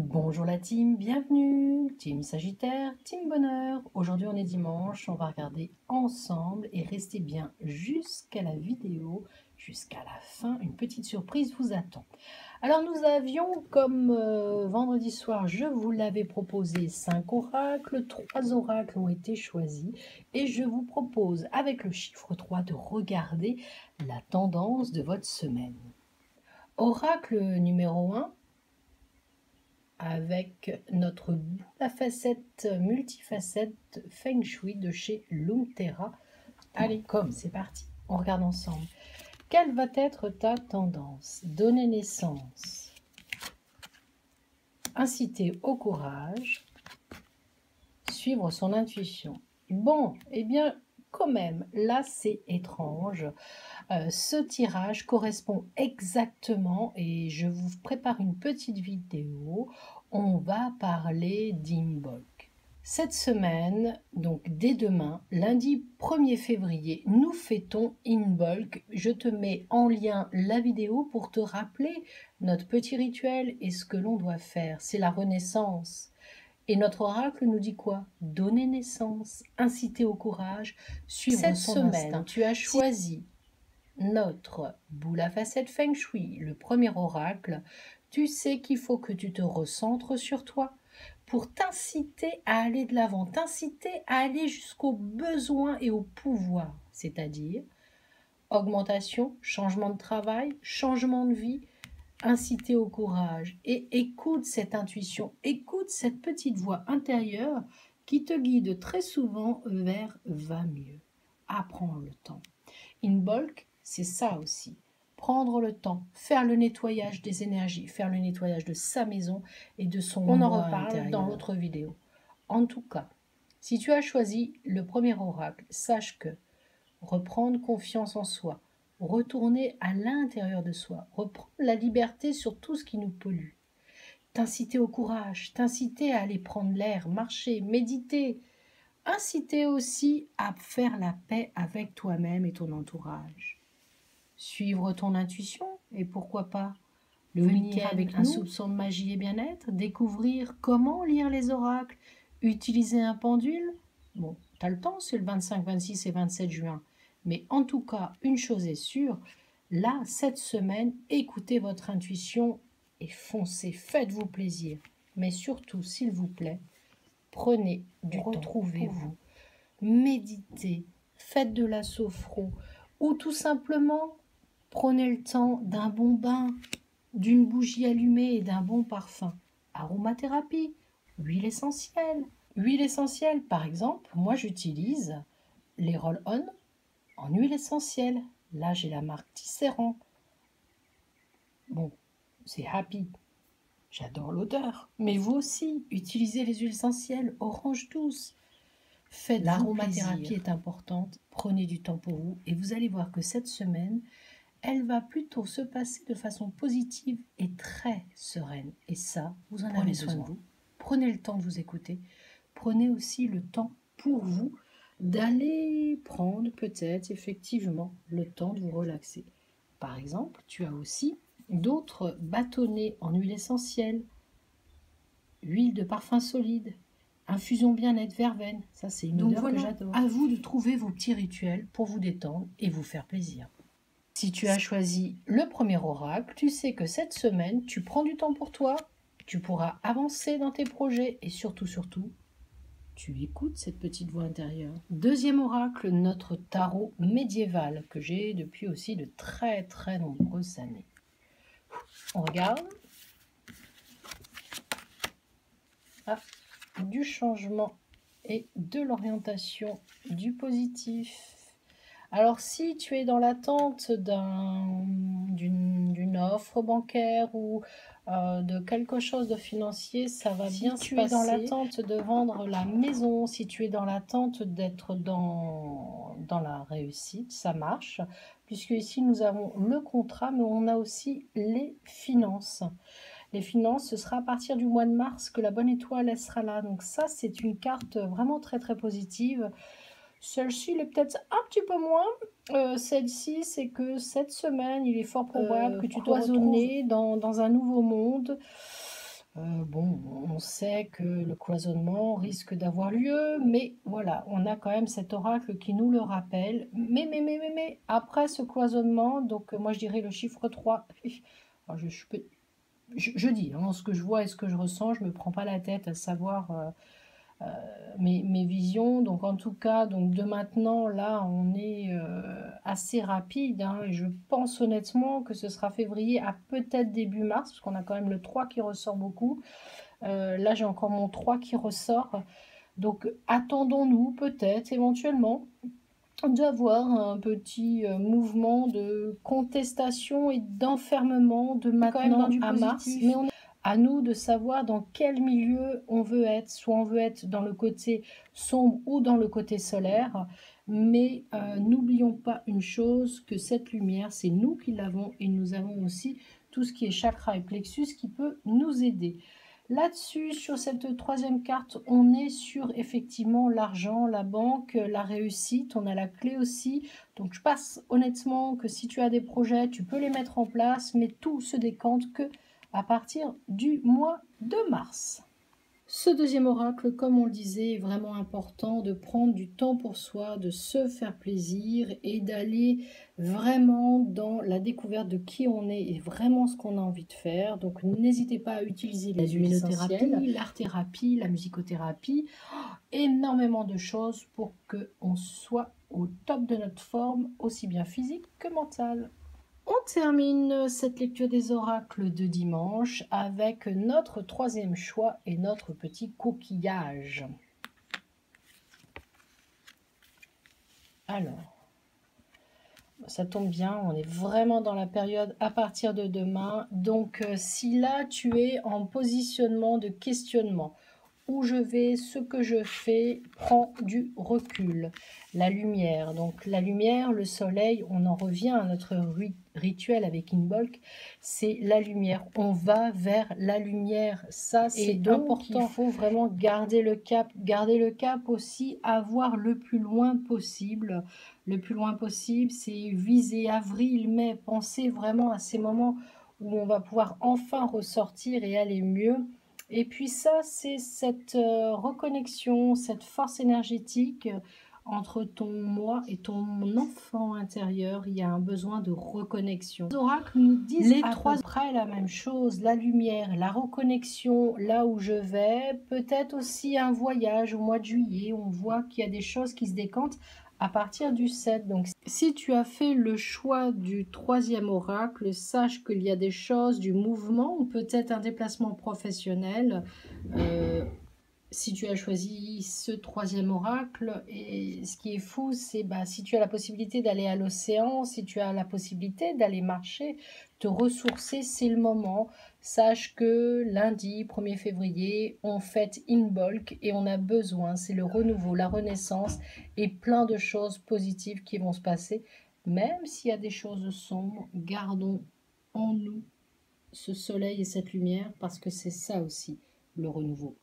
Bonjour la team, bienvenue, team Sagittaire, team Bonheur. Aujourd'hui on est dimanche, on va regarder ensemble et restez bien jusqu'à la vidéo, jusqu'à la fin, une petite surprise vous attend. Alors nous avions comme vendredi soir, je vous l'avais proposé 5 oracles, 3 oracles ont été choisis et je vous propose avec le chiffre 3 de regarder la tendance de votre semaine. Oracle numéro 1. Avec notre boule à facettes multifacette Feng Shui de chez Lumterra. Allez, c'est parti, on regarde ensemble. Quelle va être ta tendance? Donner naissance, inciter au courage, suivre son intuition. Bon, eh bien, quand même, là c'est étrange. Ce tirage correspond exactement, et je vous prépare une petite vidéo, on va parler d'Imbolc. Cette semaine, donc dès demain, lundi 1er février, nous fêtons Imbolc. Je te mets en lien la vidéo pour te rappeler notre petit rituel et ce que l'on doit faire. C'est la renaissance. Et notre oracle nous dit quoi? Donner naissance, inciter au courage, suivre son instinct. Tu as choisi notre boule à facettes Feng Shui, le premier oracle. Tu sais qu'il faut que tu te recentres sur toi pour t'inciter à aller de l'avant, t'inciter à aller jusqu'au besoin et au pouvoir, c'est-à-dire augmentation, changement de travail, changement de vie, inciter au courage. Et écoute cette intuition, écoute cette petite voix intérieure qui te guide très souvent vers va mieux. Apprends le temps. Imbolc, c'est ça aussi. Prendre le temps, faire le nettoyage des énergies, faire le nettoyage de sa maison et de son moi intérieur. On en reparle dans l'autre vidéo. En tout cas, si tu as choisi le premier oracle, sache que reprendre confiance en soi, retourner à l'intérieur de soi, reprendre la liberté sur tout ce qui nous pollue, t'inciter au courage, t'inciter à aller prendre l'air, marcher, méditer, inciter aussi à faire la paix avec toi-même et ton entourage. Suivre ton intuition et pourquoi pas le week-end avec un soupçon de magie et bien-être, découvrir comment lire les oracles, utiliser un pendule. Bon, tu as le temps, c'est le 25, 26 et 27 juin. Mais en tout cas, une chose est sûre, là, cette semaine, écoutez votre intuition et foncez, faites-vous plaisir. Mais surtout, s'il vous plaît, prenez du temps, retrouvez-vous, méditez, faites de la sophro ou tout simplement prenez le temps d'un bon bain, d'une bougie allumée et d'un bon parfum. Aromathérapie, huile essentielle. Huile essentielle, par exemple, moi j'utilise les roll-on en huile essentielle. Là j'ai la marque Tisserand. Bon, c'est happy. J'adore l'odeur. Mais vous aussi, utilisez les huiles essentielles, orange douce. Faites l'aromathérapie est importante. Prenez du temps pour vous et vous allez voir que cette semaine, elle va plutôt se passer de façon positive et très sereine. Et ça, vous en avez soin de vous. Prenez le temps de vous écouter. Prenez aussi le temps pour vous d'aller prendre peut-être effectivement le temps de vous relaxer. Par exemple, tu as aussi d'autres bâtonnets en huile essentielle, huile de parfum solide, infusion bien-être verveine. Ça, c'est une odeur que j'adore. À vous de trouver vos petits rituels pour vous détendre et vous faire plaisir. Si tu as choisi le premier oracle, tu sais que cette semaine, tu prends du temps pour toi, tu pourras avancer dans tes projets et surtout, tu écoutes cette petite voix intérieure. Deuxième oracle, notre tarot médiéval que j'ai depuis aussi de très très nombreuses années. On regarde. Ah, du changement et de l'orientation, du positif. Alors, si tu es dans l'attente d'une offre bancaire ou de quelque chose de financier, ça va bien se passer. Si tu es dans l'attente de vendre la maison, si tu es dans l'attente d'être dans la réussite, ça marche. Puisque ici, nous avons le contrat, mais on a aussi les finances. Les finances, ce sera à partir du mois de mars que la bonne étoile elle sera là. Donc ça, c'est une carte vraiment très, très positive. Celle-ci, elle est peut-être un petit peu moins. Celle-ci, c'est que cette semaine, il est fort probable que tu te retrouves dans un nouveau monde. Bon, on sait que le cloisonnement risque d'avoir lieu, mais voilà, on a quand même cet oracle qui nous le rappelle. Mais après ce cloisonnement, donc moi je dirais le chiffre 3. Alors, je dis hein, ce que je vois et ce que je ressens, je me prends pas la tête à savoir mes visions. Donc en tout cas, donc de maintenant, là, on est assez rapide, hein, et je pense honnêtement que ce sera février à peut-être début mars, parce qu'on a quand même le 3 qui ressort beaucoup. Là, j'ai encore mon 3 qui ressort. Donc attendons-nous peut-être éventuellement d'avoir un petit mouvement de contestation et d'enfermement de maintenant à mars, mais on est à nous de savoir dans quel milieu on veut être, soit on veut être dans le côté sombre ou dans le côté solaire, mais n'oublions pas une chose, que cette lumière, c'est nous qui l'avons et nous avons aussi tout ce qui est chakra et plexus qui peut nous aider. Là-dessus, sur cette troisième carte, on est sur effectivement l'argent, la banque, la réussite, on a la clé aussi. Donc je pense honnêtement que si tu as des projets, tu peux les mettre en place, mais tout se décante que à partir du mois de mars. Ce deuxième oracle, comme on le disait, est vraiment important de prendre du temps pour soi, de se faire plaisir et d'aller vraiment dans la découverte de qui on est et vraiment ce qu'on a envie de faire. Donc n'hésitez pas à utiliser les huiles essentielles, l'art-thérapie, la musicothérapie, énormément de choses pour qu'on soit au top de notre forme, aussi bien physique que mentale. On termine cette lecture des oracles de dimanche avec notre troisième choix et notre petit coquillage. Alors, ça tombe bien, on est vraiment dans la période à partir de demain. Donc, si là, tu es en positionnement de questionnement, où je vais, ce que je fais, prend du recul. La lumière, donc la lumière, le soleil, on en revient à notre rituel avec Imbolc, c'est la lumière. On va vers la lumière, ça c'est important. Il faut vraiment garder le cap aussi, avoir le plus loin possible. Le plus loin possible, c'est viser avril, mai, penser vraiment à ces moments où on va pouvoir enfin ressortir et aller mieux. Et puis ça, c'est cette reconnexion, cette force énergétique entre ton moi et ton enfant intérieur. Il y a un besoin de reconnexion. Les oracles nous disent les trois peu près la même chose, la lumière, la reconnexion là où je vais, peut-être aussi un voyage au mois de juillet. On voit qu'il y a des choses qui se décantent à partir du 7. Donc, si tu as fait le choix du troisième oracle, sache qu'il y a des choses, du mouvement ou peut-être un déplacement professionnel. Si tu as choisi ce troisième oracle, et ce qui est fou, c'est si tu as la possibilité d'aller à l'océan, si tu as la possibilité d'aller marcher, te ressourcer, c'est le moment. Sache que lundi 1er février, on fête Imbolc et on a besoin, c'est le renouveau, la renaissance et plein de choses positives qui vont se passer. Même s'il y a des choses sombres, gardons en nous ce soleil et cette lumière parce que c'est ça aussi le renouveau.